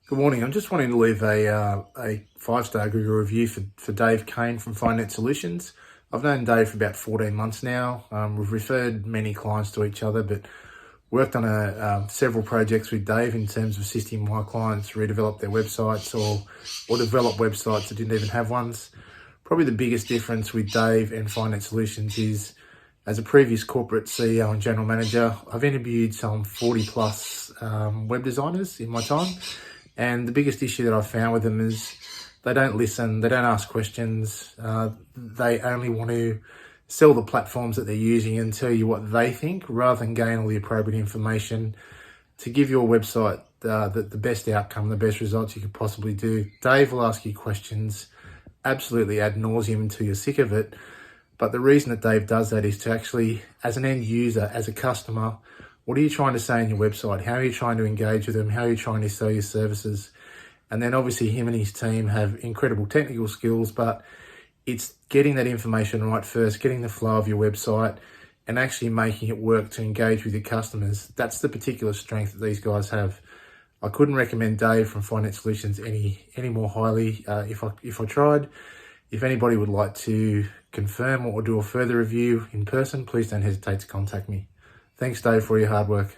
Good morning. I'm just wanting to leave a 5-star Google review for Dave Kane from Finance Solutions. I've known Dave for about 14 months now. We've referred many clients to each other, but worked on several projects with Dave in terms of assisting my clients redevelop their websites or develop websites that didn't even have ones. Probably the biggest difference with Dave and Finance Solutions is, as a previous corporate CEO and general manager, I've interviewed some 40 plus web designers in my time. And the biggest issue that I've found with them is they don't listen, they don't ask questions, they only want to sell the platforms that they're using and tell you what they think, rather than gain all the appropriate information to give your website the best outcome, the best results you could possibly do. Dave will ask you questions absolutely ad nauseum until you're sick of it. But the reason that Dave does that is to actually, as an end user, as a customer, what are you trying to say in your website? How are you trying to engage with them? How are you trying to sell your services? And then obviously him and his team have incredible technical skills, but it's getting that information right first, getting the flow of your website and actually making it work to engage with your customers. That's the particular strength that these guys have. I couldn't recommend Dave from Finance Solutions any more highly if I tried. If anybody would like to confirm or do a further review in person, please don't hesitate to contact me. Thanks, Dave, for your hard work.